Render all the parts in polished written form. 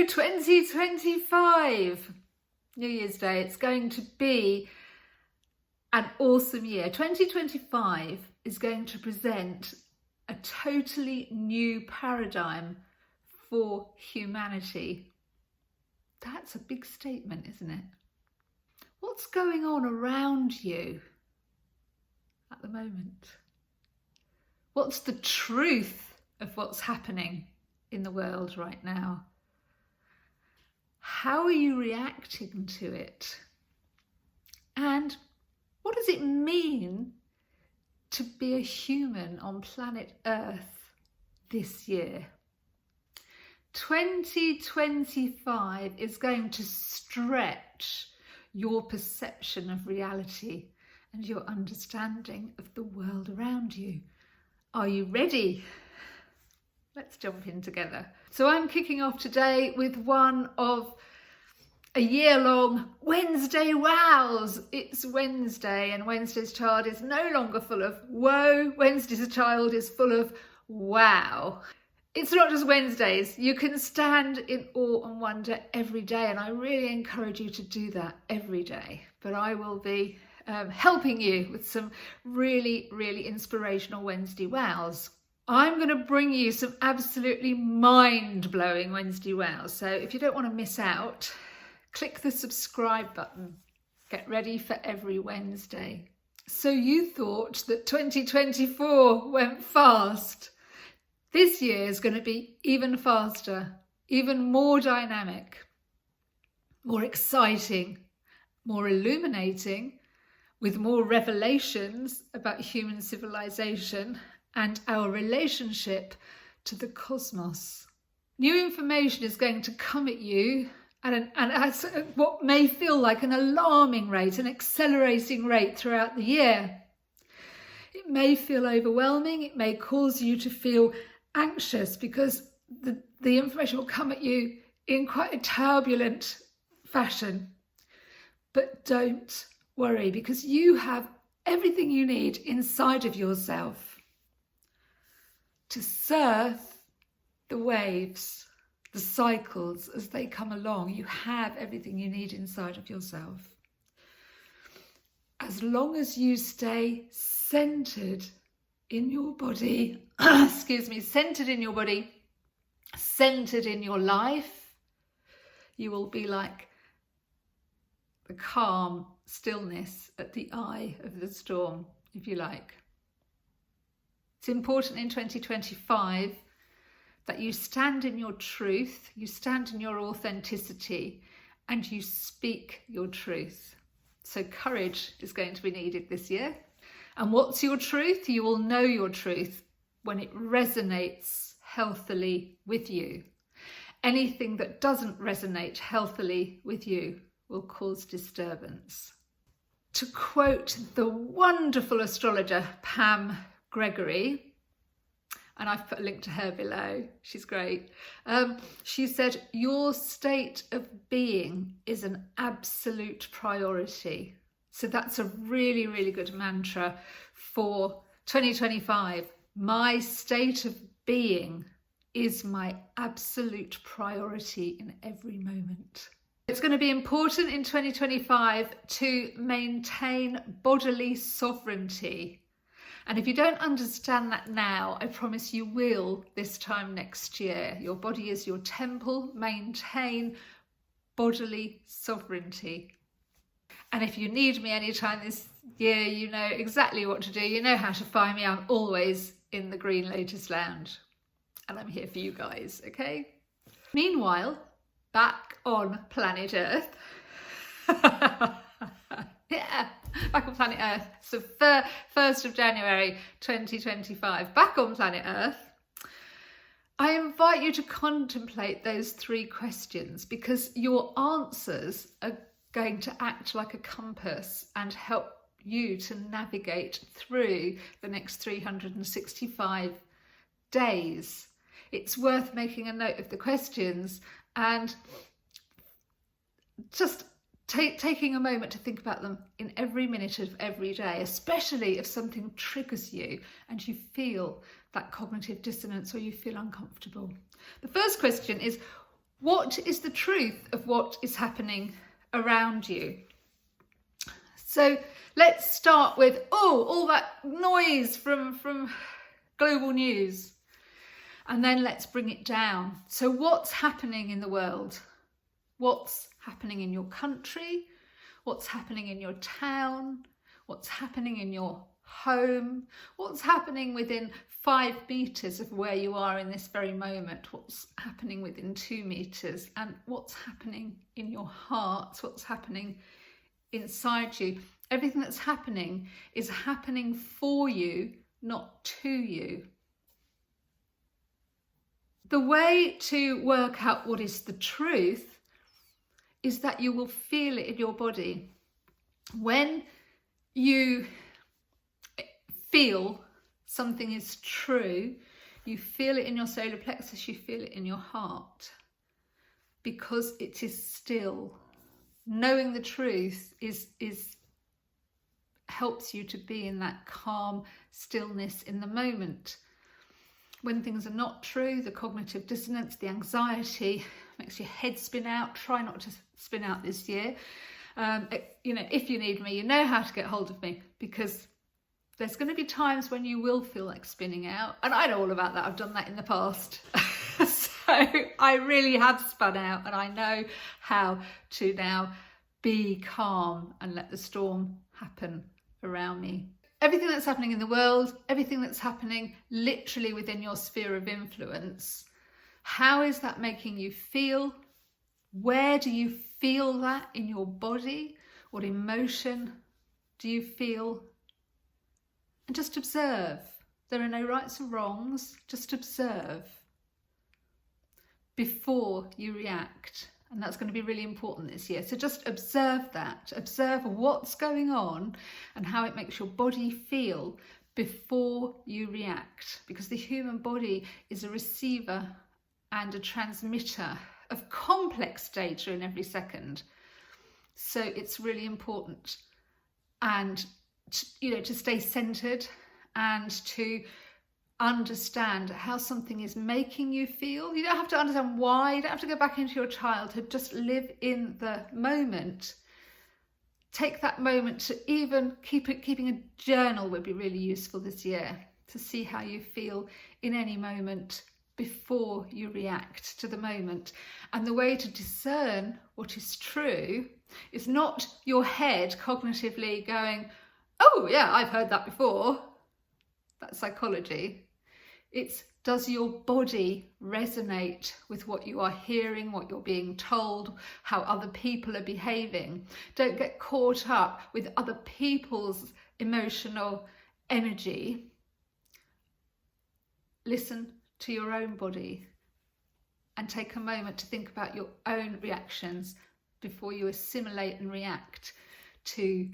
Hello 2025, New Year's Day. It's going to be an awesome year. 2025 is going to present a totally new paradigm for humanity. That's a big statement, isn't it? What's going on around you at the moment? What's the truth of what's happening in the world right now? How are you reacting to it? And what does it mean to be a human on planet Earth this year? 2025 is going to stretch your perception of reality and your understanding of the world around you. Are you ready? Let's jump in together. So I'm kicking off today with one of a year-long Wednesday wows. It's Wednesday, and Wednesday's child is no longer full of woe. Wednesday's child is full of wow. It's not just Wednesdays. You can stand in awe and wonder every day, and I really encourage you to do that every day. But I will be helping you with some really, really inspirational Wednesday wows. I'm going to bring you some absolutely mind-blowing Wednesday wows. So if you don't want to miss out, click the subscribe button. Get ready for every Wednesday. So you thought that 2024 went fast. This year is going to be even faster, even more dynamic, more exciting, more illuminating, with more revelations about human civilization and our relationship to the cosmos. New information is going to come at you at what may feel like an alarming rate, an accelerating rate throughout the year. It may feel overwhelming, it may cause you to feel anxious because the information will come at you in quite a turbulent fashion. But don't worry, because you have everything you need inside of yourself to surf the waves, the cycles as they come along. You have everything you need inside of yourself. As long as you stay centered in your body, centered in your body, centered in your life, you will be like the calm stillness at the eye of the storm, if you like. It's important in 2025 that you stand in your truth, you stand in your authenticity, and you speak your truth. So courage is going to be needed this year. And what's your truth? You will know your truth when it resonates healthily with you. Anything that doesn't resonate healthily with you will cause disturbance. To quote the wonderful astrologer Pam Gregory, and I've put a link to her below, she's great. She said, your state of being is an absolute priority. So that's a really, really good mantra for 2025. My state of being is my absolute priority in every moment. It's going to be important in 2025 to maintain bodily sovereignty. And if you don't understand that now, I promise you will this time next year. Your body is your temple. Maintain bodily sovereignty. And if you need me anytime this year, you know exactly what to do. You know how to find me. I'm always in the Green Lotus Lounge. And I'm here for you guys, okay? Meanwhile, back on planet Earth. Yeah, back on planet Earth. So 1st of January 2025, back on planet Earth. I invite you to contemplate those 3 questions, because your answers are going to act like a compass and help you to navigate through the next 365 days. It's worth making a note of the questions and just taking a moment to think about them in every minute of every day, especially if something triggers you and you feel that cognitive dissonance or you feel uncomfortable. The first question is, What is the truth of what is happening around you? So let's start with, all that noise from global news. And then let's bring it down. So what's happening in the world? What's happening in your country? What's happening in your town? What's happening in your home? What's happening within 5 meters of where you are in this very moment? What's happening within 2 meters? And what's happening in your heart? What's happening inside you? Everything that's happening is happening for you, not to you. The way to work out what is the truth is that you will feel it in your body. When you feel something is true, you feel it in your solar plexus, you feel it in your heart, because it is still. Knowing the truth is helps you to be in that calm stillness in the moment. When things are not true, the cognitive dissonance, the anxiety makes your head spin out. Try not to spin out this year. If you need me, you know how to get hold of me, because there's going to be times when you will feel like spinning out. And I know all about that. I've done that in the past. So I really have spun out, and I know how to now be calm and let the storm happen around me. Everything that's happening in the world, everything that's happening literally within your sphere of influence, how is that making you feel? Where do you feel that in your body? What emotion do you feel? And just observe. There are no rights or wrongs. Just observe before you react. And that's going to be really important this year. So just observe that. Observe what's going on and how it makes your body feel before you react. Because the human body is a receiver and a transmitter of complex data in every second. So it's really important. And to stay centered and to understand how something is making you feel. You don't have to understand why. You don't have to go back into your childhood. Just live in the moment. Take that moment to even keeping a journal would be really useful this year, to see how you feel in any moment before you react to the moment. And the way to discern what is true is not your head cognitively going, oh yeah, I've heard that before. That's psychology. It's, does your body resonate with what you are hearing, what you're being told, how other people are behaving? Don't get caught up with other people's emotional energy. Listen to your own body and take a moment to think about your own reactions before you assimilate and react to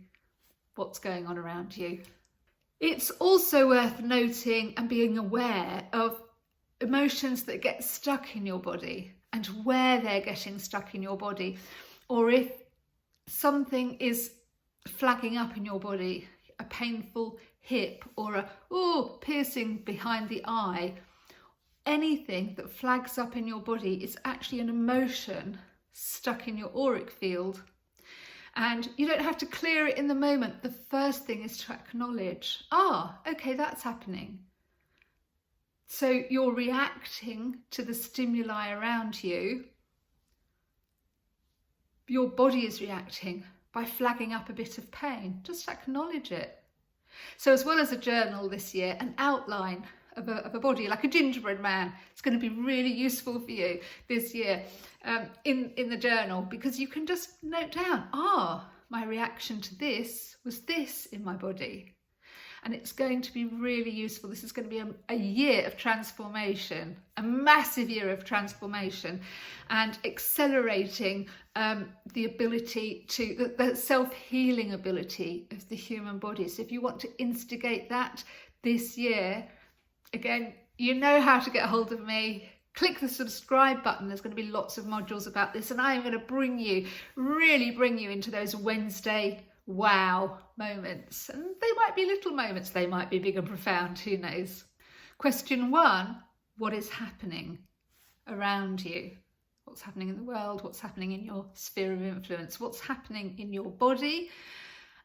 what's going on around you. It's also worth noting and being aware of emotions that get stuck in your body and where they're getting stuck in your body, or if something is flagging up in your body, a painful hip or a piercing behind the eye. Anything that flags up in your body is actually an emotion stuck in your auric field. And you don't have to clear it in the moment. The first thing is to acknowledge, okay, that's happening. So you're reacting to the stimuli around you. Your body is reacting by flagging up a bit of pain. Just acknowledge it. So as well as a journal this year, an outline of a body, like a gingerbread man. It's going to be really useful for you this year in the journal, because you can just note down, my reaction to this was this in my body. And it's going to be really useful. This is going to be a year of transformation, a massive year of transformation, and accelerating the ability to, the self-healing ability of the human body. So if you want to instigate that this year, again, you know how to get a hold of me. Click the subscribe button. There's going to be lots of modules about this, and I am going to really bring you into those Wednesday wow moments. And they might be little moments, they might be big and profound, who knows. Question 1, what is happening around you? what's happening in the world, what's happening in your sphere of influence, what's happening in your body,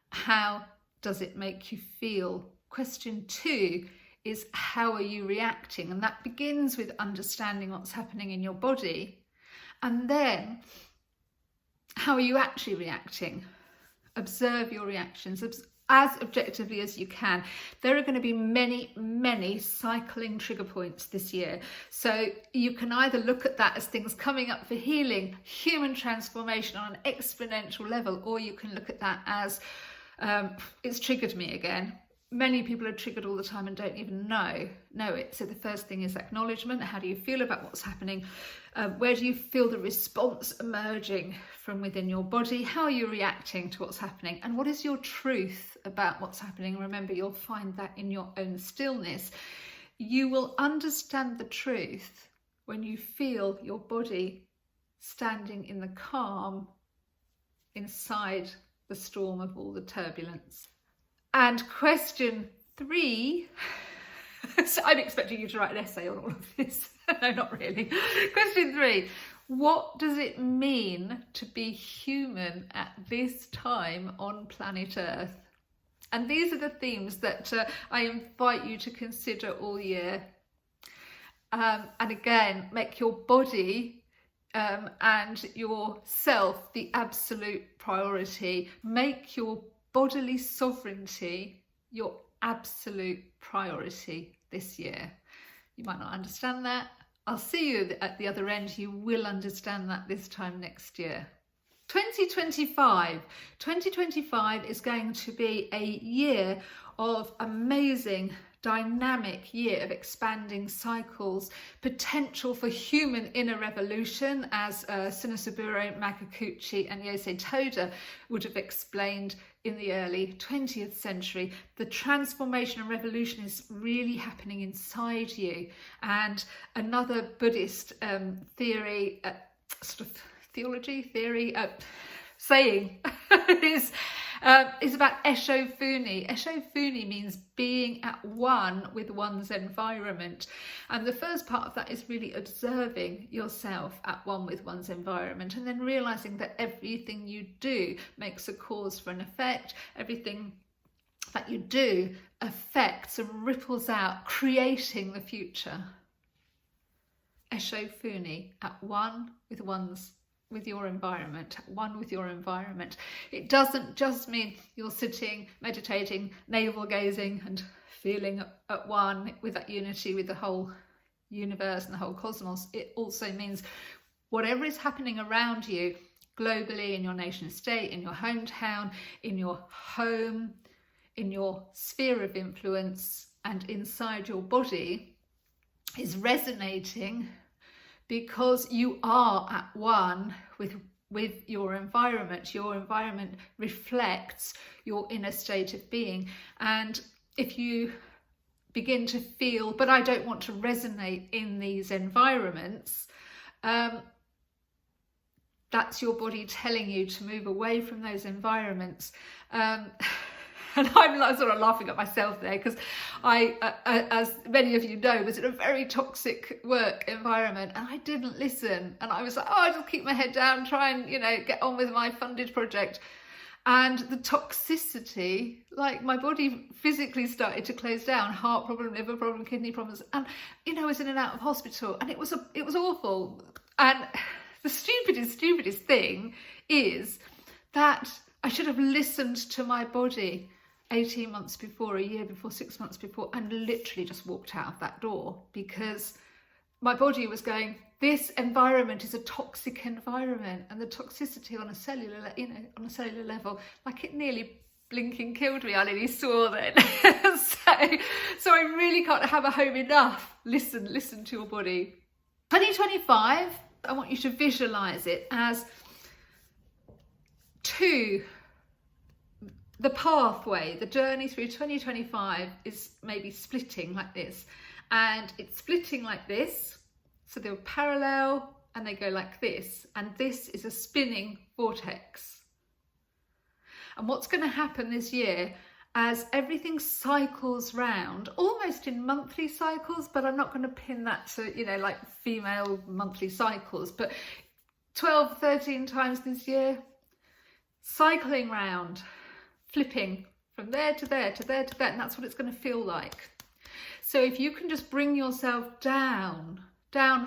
how does it make you feel? Question 2 is, how are you reacting? And that begins with understanding what's happening in your body. And then, how are you actually reacting? Observe your reactions as objectively as you can. There are going to be many cycling trigger points this year. So you can either look at that as things coming up for healing, human transformation on an exponential level, or you can look at that as it's triggered me again. Many people are triggered all the time and don't even know it. So the first thing is acknowledgement. How do you feel about what's happening? Where do you feel the response emerging from within your body? How are you reacting to what's happening? And what is your truth about what's happening? Remember, you'll find that in your own stillness. You will understand the truth when you feel your body standing in the calm inside the storm of all the turbulence. And question 3, so I'm expecting you to write an essay on all of this. No, not really. Question 3, what does it mean to be human at this time on planet Earth? And these are the themes that I invite you to consider all year. And again, make your body and yourself the absolute priority. Make your bodily sovereignty your absolute priority this year. You might not understand that. I'll see you at the other end. You will understand that this time next year. 2025 is going to be a year of amazing, dynamic year of expanding cycles, potential for human inner revolution, as Sinosaburo, Makakuchi and Yosei Toda would have explained in the early 20th century. The transformation and revolution is really happening inside you. And another Buddhist theory, saying is about Eshofuni. Eshofuni means being at one with one's environment. And the first part of that is really observing yourself at one with one's environment, and then realizing that everything you do makes a cause for an effect. Everything that you do affects and ripples out, creating the future. Eshofuni, at one with your environment, one with your environment. It doesn't just mean you're sitting, meditating, navel gazing and feeling at one with that unity with the whole universe and the whole cosmos. It also means whatever is happening around you, globally, in your nation state, in your hometown, in your home, in your sphere of influence and inside your body, is resonating because you are at one with your environment. Your environment reflects your inner state of being. And if you begin to feel, but I don't want to resonate in these environments, that's your body telling you to move away from those environments. And I'm sort of laughing at myself there, because I, as many of you know, was in a very toxic work environment, and I didn't listen. And I was like, I just keep my head down, try and, get on with my funded project. And the toxicity, like my body physically started to close down, heart problem, liver problem, kidney problems. And, I was in and out of hospital, and it was awful. And the stupidest thing is that I should have listened to my body 18 months before, a year before, 6 months before, and literally just walked out of that door, because my body was going, this environment is a toxic environment, and the toxicity on a cellular, level, like it nearly blinking killed me. I nearly swore then. so I really can't have a home enough. Listen to your body. 2025, I want you to visualize it as the pathway, the journey through 2025 is maybe splitting like this, and it's splitting like this, so they're parallel and they go like this, and this is a spinning vortex. And what's going to happen this year, as everything cycles round, almost in monthly cycles, but I'm not going to pin that to, like female monthly cycles, but 12, 13 times this year, cycling round, flipping from there to there to there to there, and that's what it's going to feel like. So if you can just bring yourself down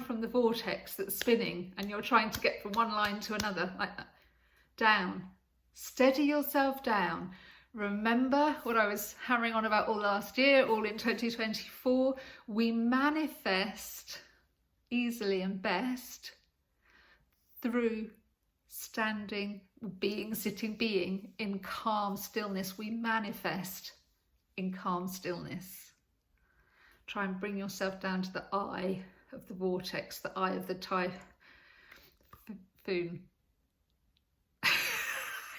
from the vortex that's spinning and you're trying to get from one line to another, like that, down, steady yourself down. Remember what I was hammering on about all last year, all in 2024, we manifest easily and best through standing, being, sitting, being in calm stillness. We manifest in calm stillness. Try and bring yourself down to the eye of the vortex, the eye of the typhoon. I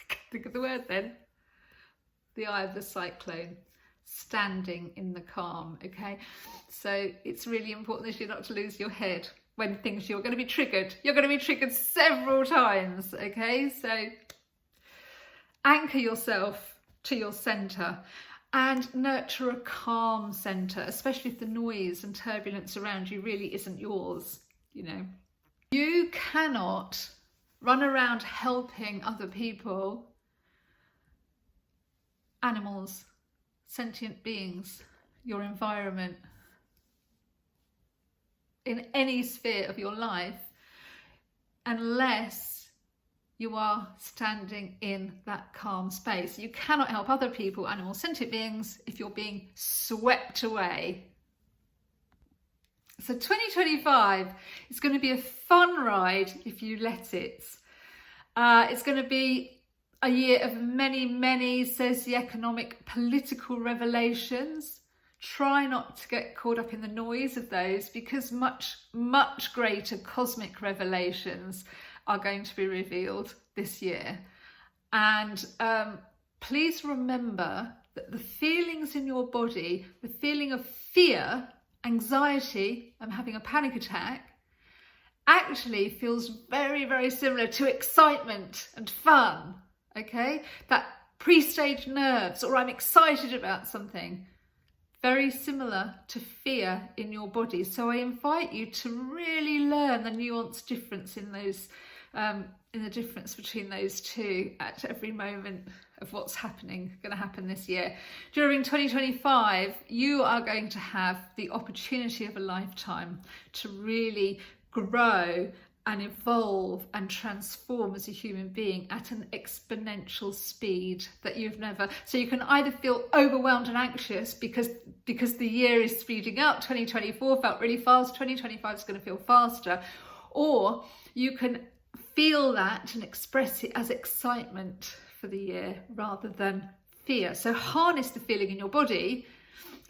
can't think of the word then. The eye of the cyclone, standing in the calm, okay? So it's really important this year not to lose your head when you're going to be triggered. You're going to be triggered several times, okay? So anchor yourself to your centre and nurture a calm centre, especially if the noise and turbulence around you really isn't yours, you know. You cannot run around helping other people, animals, sentient beings, your environment, in any sphere of your life, unless you are standing in that calm space. You cannot help other people, animals, sentient beings, if you're being swept away. So 2025 is going to be a fun ride if you let it. It's going to be a year of many socioeconomic, political revelations. Try not to get caught up in the noise of those, because much greater cosmic revelations are going to be revealed this year. And please remember that the feelings in your body, the feeling of fear, anxiety, I'm having a panic attack, actually feels very similar to excitement and fun, okay? That pre-stage nerves, or I'm excited about something, very similar to fear in your body. So I invite you to really learn the nuanced difference in those, in the difference between those two at every moment of what's going to happen this year. During 2025, you are going to have the opportunity of a lifetime to really grow and evolve and transform as a human being at an exponential speed that you've never. So you can either feel overwhelmed and anxious because the year is speeding up. 2024 felt really fast, 2025 is going to feel faster, or you can feel that and express it as excitement for the year rather than fear. So harness the feeling in your body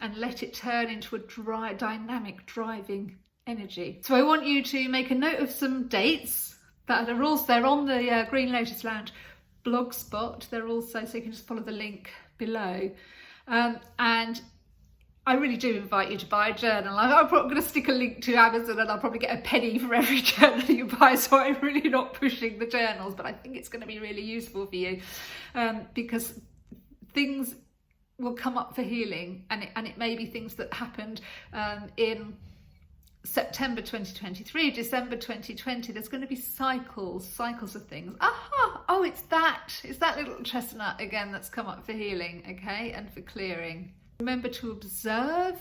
and let it turn into a dynamic, driving energy. So I want you to make a note of some dates that are also, they're on the Green Lotus Lounge blog spot. They're also, so you can just follow the link below. And I really do invite you to buy a journal. I'm probably going to stick a link to Amazon, and I'll probably get a penny for every journal you buy, so I'm really not pushing the journals, but I think it's going to be really useful for you, because things will come up for healing, and it may be things that happened in September 2023, December 2020. There's going to be cycles of things. Oh, it's that little chestnut again that's come up for healing, okay, and for clearing. Remember to observe.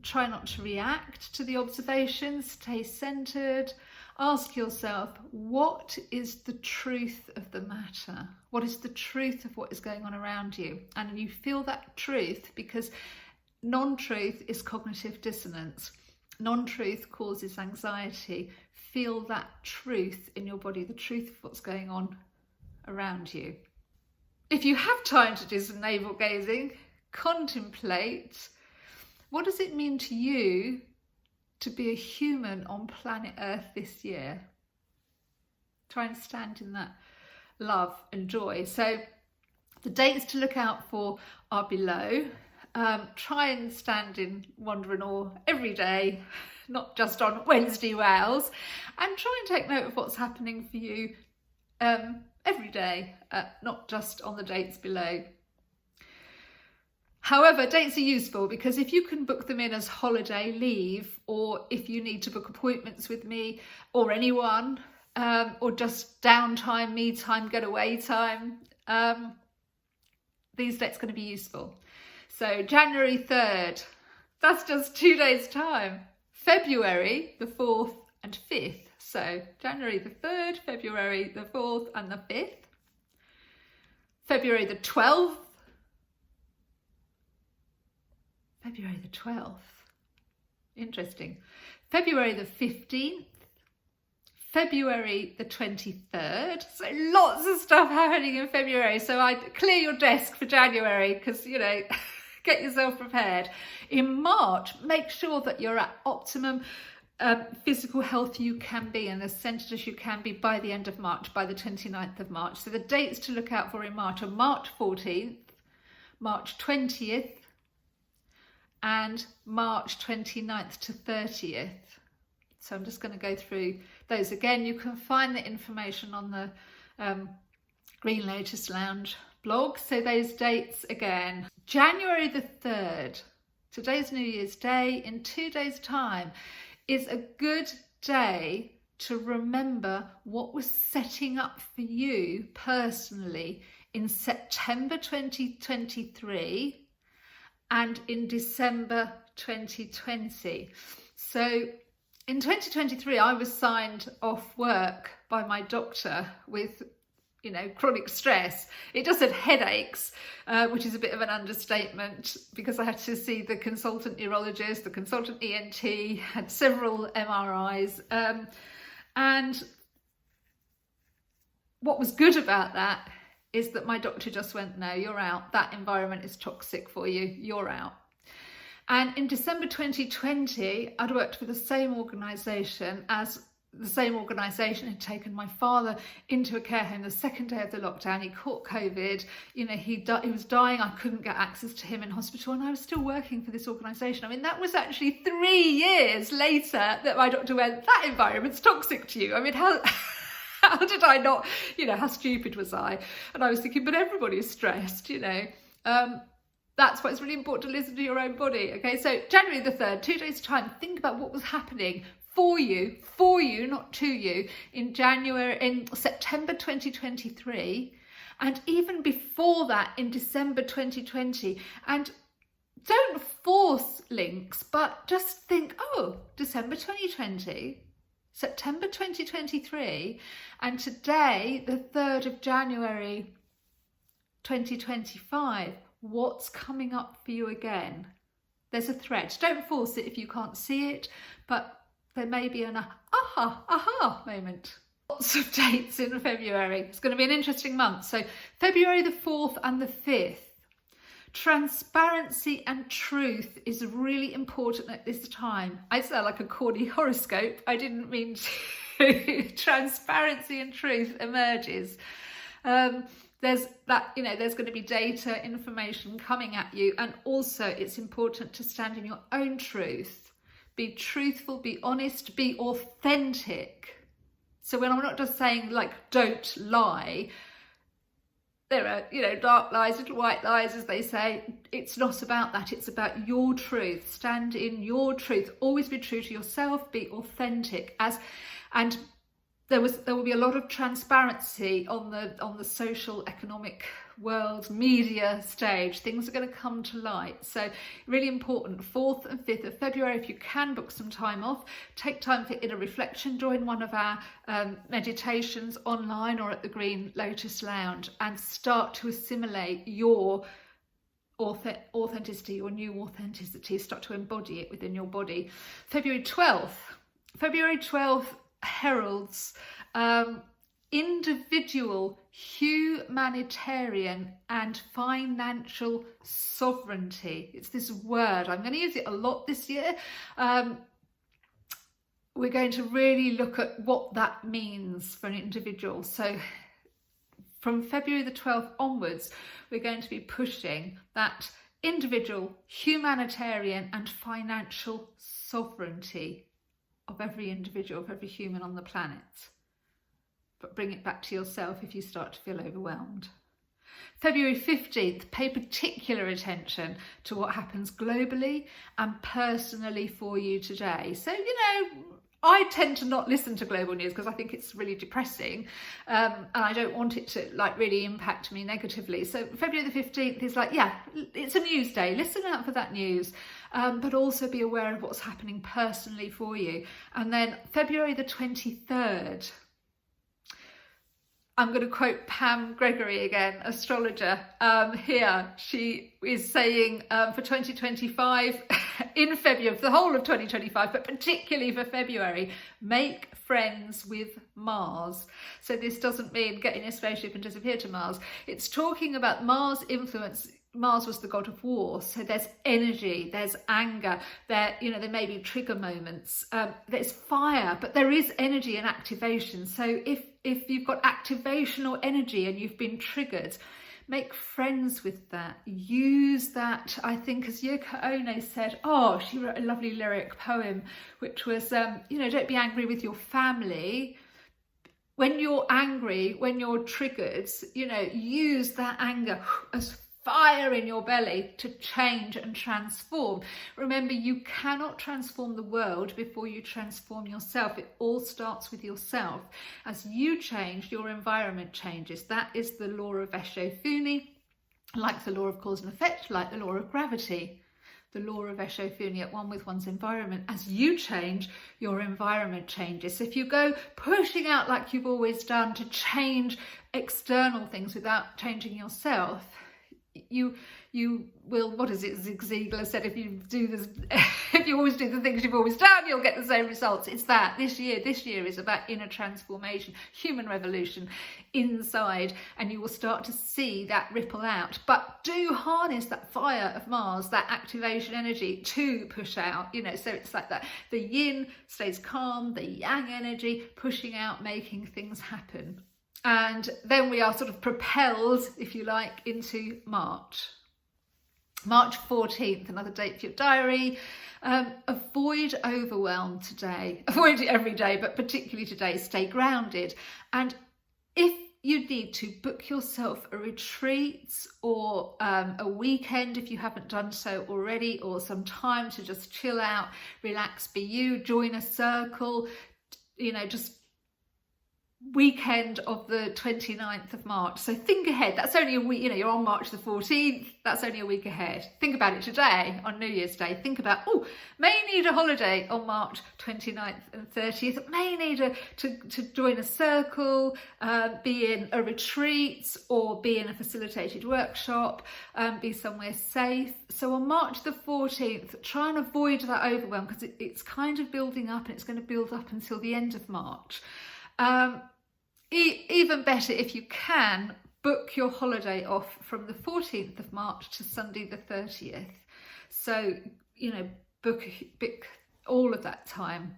Try not to react to the observations. Stay centered. Ask yourself, what is the truth of the matter? What is the truth of what is going on around you? And you feel that truth, because non-truth is cognitive dissonance. Non-truth causes anxiety. Feel that truth in your body, the truth of what's going on around you. If you have time to do some navel gazing, contemplate, what does it mean to you to be a human on planet Earth this year? Try and stand in that love and joy. So the dates to look out for are below. Try and stand in wonder and awe every day, not just on Wednesday wows, and try and take note of what's happening for you every day, not just on the dates below. However, dates are useful because if you can book them in as holiday leave, or if you need to book appointments with me or anyone, or just downtime, me time, get away time, these dates are going to be useful. So January 3rd, that's just 2 days time. February the 4th and 5th. So January the 3rd, February the 4th and the 5th. February the 12th. February the 12th. Interesting. February the 15th. February the 23rd. So lots of stuff happening in February. So I'd clear your desk for January because, you know, get yourself prepared. In March, make sure that you're at optimum physical health you can be and as centered as you can be by the end of March, by the 29th of March. So the dates to look out for in March are March 14th, March 20th, and March 29th to 30th. So I'm just going to go through those again. You can find the information on the Green Lotus Lounge blog. So those dates again. January the 3rd, today's New Year's Day, in 2 days' time, is a good day to remember what was setting up for you personally in September 2023 and in December 2020. So in 2023, I was signed off work by my doctor with, you know, chronic stress. It just said headaches, which is a bit of an understatement because I had to see the consultant neurologist, the consultant ENT, had several MRIs. And what was good about that is that my doctor just went, no, you're out. That environment is toxic for you. You're out. And in December 2020, I'd worked for the same organisation as the same organisation had taken my father into a care home the second day of the lockdown. He caught COVID, you know, he was dying. I couldn't get access to him in hospital and I was still working for this organisation. I mean, that was actually 3 years later that my doctor went, that environment's toxic to you. I mean, how did I not, you know, how stupid was I? And I was thinking, but everybody's stressed, you know. That's why it's really important to listen to your own body. Okay, so January the 3rd, 2 days' time, think about what was happening for you, not to you, in September 2023, and even before that in December 2020. And don't force links, but just think, oh, December 2020, September 2023, and today, the 3rd of January 2025, what's coming up for you again? There's a thread. Don't force it if you can't see it, but there may be an aha moment. Lots of dates in February. It's going to be an interesting month. So February the 4th and the 5th. Transparency and truth is really important at this time. I sound like a corny horoscope. I didn't mean to. Transparency and truth emerges. There's that, you know, there's going to be data, information coming at you. And also it's important to stand in your own truth. Be truthful, be honest, be authentic. So when I'm not just saying like, don't lie, there are, you know, dark lies, little white lies, as they say. It's not about that. It's about your truth. Stand in your truth. Always be true to yourself. Be authentic. And there will be a lot of transparency on the social, economic world, media stage. Things are going to come to light. So really important. 4th and 5th of February, if you can book some time off, take time for inner reflection. Join one of our meditations online or at the Green Lotus Lounge and start to assimilate your authenticity, your new authenticity. Start to embody it within your body. February 12th heralds individual, humanitarian and financial sovereignty. It's this word. I'm going to use it a lot this year. We're going to really look at what that means for an individual. So from February the 12th onwards, we're going to be pushing that individual, humanitarian and financial sovereignty of every individual, of every human on the planet. But bring it back to yourself if you start to feel overwhelmed. February 15th, pay particular attention to what happens globally and personally for you today. So, I tend to not listen to global news because I think it's really depressing, and I don't want it to really impact me negatively. So February the 15th is it's a news day. Listen out for that news, but also be aware of what's happening personally for you. And then February the 23rd, I'm going to quote Pam Gregory again, astrologer, here. She is saying for 2025, in February, for the whole of 2025, but particularly for February, make friends with Mars. So this doesn't mean get in a spaceship and disappear to Mars. It's talking about Mars' influence. Mars was the god of war, so there's energy, there's anger, there may be trigger moments, there's fire, but there is energy and activation. So if you've got activation or energy and you've been triggered, make friends with that. Use that. I think, as Yoko Ono said, she wrote a lovely lyric poem, which was, don't be angry with your family. When you're angry, when you're triggered, use that anger as fire in your belly to change and transform. Remember, you cannot transform the world before you transform yourself. It all starts with yourself. As you change, your environment changes. That is the law of Eshofuni, like the law of cause and effect, like the law of gravity. The law of Eshofuni, at one with one's environment. As you change, your environment changes. So if you go pushing out like you've always done to change external things without changing yourself, you will, what is it, Zig Ziglar said, if you always do the things you've always done, you'll get the same results. It's that this year is about inner transformation, human revolution inside, and you will start to see that ripple out. But do harness that fire of Mars, that activation energy, to push out, so it's like that. The yin stays calm, the yang energy pushing out, making things happen. And then we are sort of propelled, if you like, into March. March 14th, another date for your diary. Avoid overwhelm today. Avoid it every day, but particularly today. Stay grounded. And if you need to, book yourself a retreat or a weekend if you haven't done so already, or some time to just chill out, relax, be you, join a circle, just weekend of the 29th of March. So think ahead. That's only a week, you're on March the 14th, that's only a week ahead. Think about it today on New Year's Day. Think about, may need a holiday on March 29th and 30th, may need to join a circle, be in a retreat, or be in a facilitated workshop, be somewhere safe. So on March the 14th, try and avoid that overwhelm, because it's kind of building up, and it's going to build up until the end of March. Even better, if you can, book your holiday off from the 14th of March to Sunday the 30th. So, book all of that time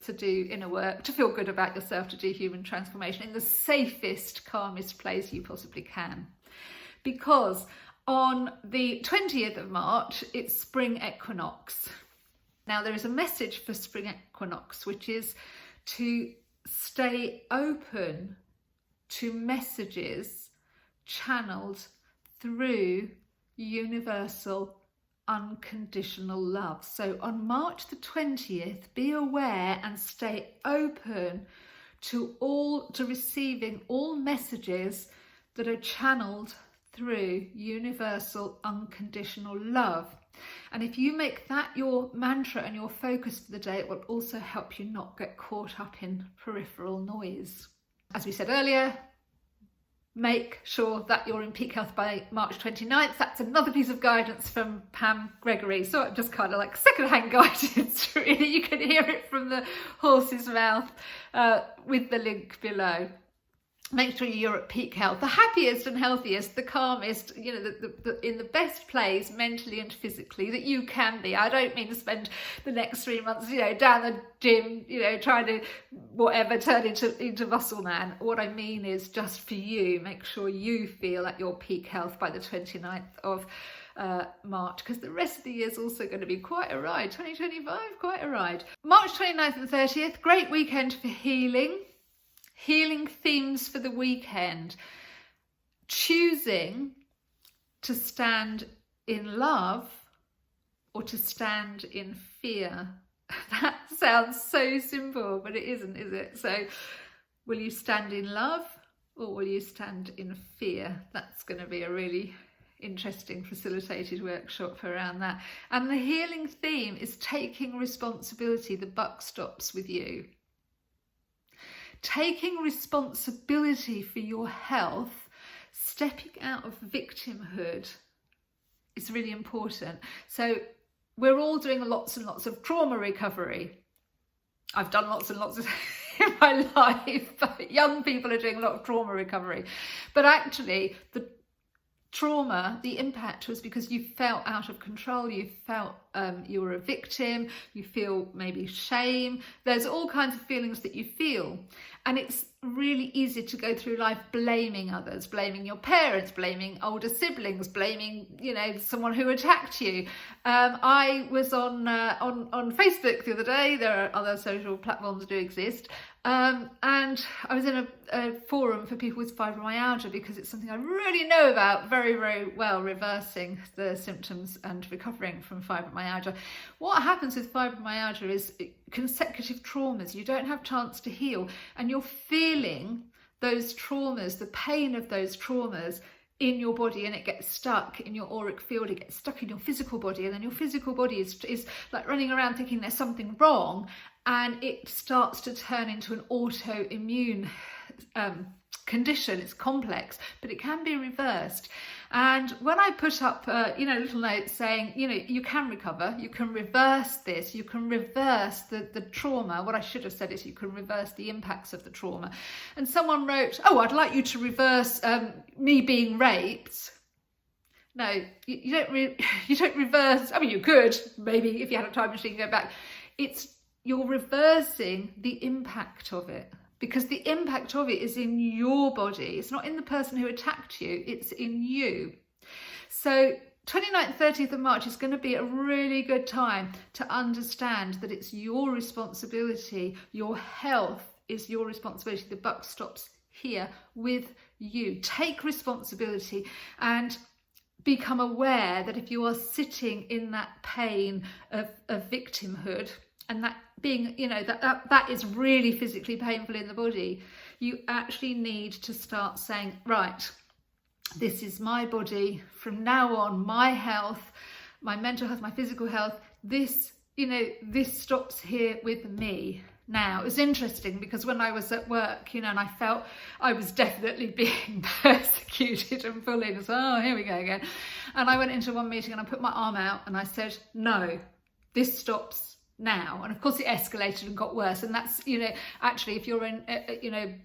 to do inner work, to feel good about yourself, to do human transformation in the safest, calmest place you possibly can. Because on the 20th of March, it's spring equinox. Now, there is a message for spring equinox, which is to stay open to messages channeled through universal unconditional love. So on March the 20th, be aware and stay open to receiving all messages that are channeled through universal unconditional love. And if you make that your mantra and your focus for the day, it will also help you not get caught up in peripheral noise. As we said earlier, make sure that you're in peak health by March 29th. That's another piece of guidance from Pam Gregory. So just kind of like secondhand guidance, really. You can hear it from the horse's mouth with the link below. Make sure you're at peak health, the happiest and healthiest, the calmest, in the best place mentally and physically that you can be. I don't mean to spend the next 3 months, down the gym, trying to turn into muscle man. What I mean is, just for you, make sure you feel at your peak health by the 29th of March, because the rest of the year is also going to be quite a ride. 2025, quite a ride. March 29th and 30th, great weekend for healing. Healing themes for the weekend. choosing to stand in love or to stand in fear. That sounds so simple, but it isn't, is it? So will you stand in love or will you stand in fear? That's going to be a really interesting facilitated workshop around that. And the healing theme is taking responsibility. The buck stops with you. Taking responsibility for your health, stepping out of victimhood is really important. So we're all doing lots and lots of trauma recovery. I've done lots and lots of in my life, but young people are doing a lot of trauma recovery. But actually, the trauma, the impact was because you felt out of control, you felt you were a victim, you feel maybe shame. There's all kinds of feelings that you feel. And it's really easy to go through life blaming others, blaming your parents, blaming older siblings, blaming, you know, someone who attacked you. I was on Facebook the other day. There are other social platforms that do exist. And I was in a forum for people with fibromyalgia because it's something I really know about very, very well, reversing the symptoms and recovering from fibromyalgia. What happens with fibromyalgia is consecutive traumas. You don't have chance to heal, and you're feeling those traumas, the pain of those traumas in your body, and it gets stuck in your auric field, it gets stuck in your physical body, and then your physical body is like running around thinking there's something wrong, and it starts to turn into an autoimmune condition. It's complex, but it can be reversed. And when I put up little notes saying, you know, you can recover, you can reverse this, you can reverse the trauma. What I should have said is you can reverse the impacts of the trauma. And someone wrote, oh, I'd like you to reverse me being raped. No, you don't reverse. I mean, you could maybe if you had a time machine go back. You're reversing the impact of it, because the impact of it is in your body. It's not in the person who attacked you, it's in you. So 29th, 30th of March is going to be a really good time to understand that it's your responsibility. Your health is your responsibility. The buck stops here with you. Take responsibility and become aware that if you are sitting in that pain of victimhood, and that being, you know, that is really physically painful in the body, you actually need to start saying, right, this is my body from now on, my health, my mental health, my physical health, this stops here with me. Now, it was interesting because when I was at work, you know, and I felt I was definitely being persecuted and bullied, and so, oh, here we go again. And I went into one meeting and I put my arm out and I said, no, this stops now. And of course it escalated and got worse. And that's, you know, actually if you're in,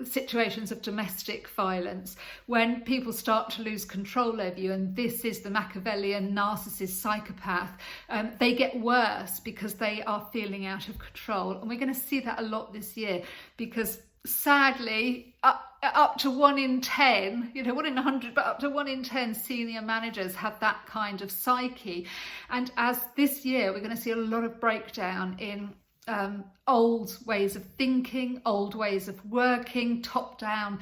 situations of domestic violence, when people start to lose control over you, and this is the Machiavellian narcissist psychopath, they get worse because they are feeling out of control. And we're going to see that a lot this year, because sadly up to 1 in 10, you know, 1 in 100, but up to 1 in 10 senior managers have that kind of psyche. And as this year we're going to see a lot of breakdown in old ways of thinking, old ways of working, top-down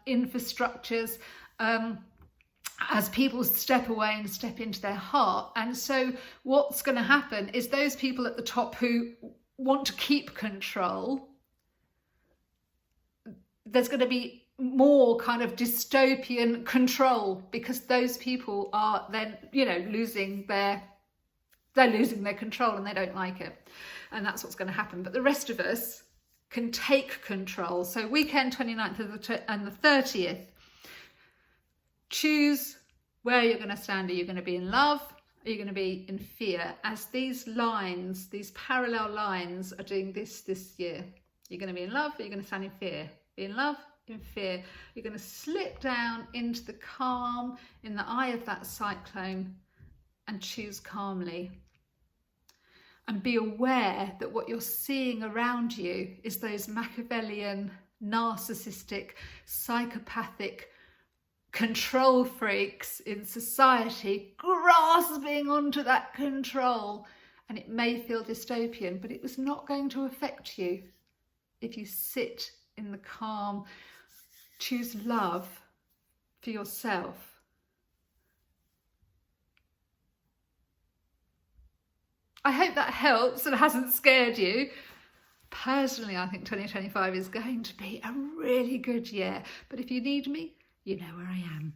infrastructures, as people step away and step into their heart. And so what's going to happen is those people at the top who want to keep control, there's going to be more kind of dystopian control, because those people are then, you know, losing their control and they don't like it. And that's what's going to happen. But the rest of us can take control. So weekend 29th and the 30th, choose where you're going to stand. Are you going to be in love? Are you going to be in fear? As these lines, these parallel lines are doing this year. You're going to be in love, or you're going to stand in fear. Be in love, in fear. You're going to slip down into the calm in the eye of that cyclone and choose calmly. And be aware that what you're seeing around you is those Machiavellian, narcissistic, psychopathic control freaks in society grasping onto that control. And it may feel dystopian, but it was not going to affect you if you sit in the calm, choose love, for yourself. I hope that helps and hasn't scared you. Personally, I think 2025 is going to be a really good year. But if you need me, you know where I am.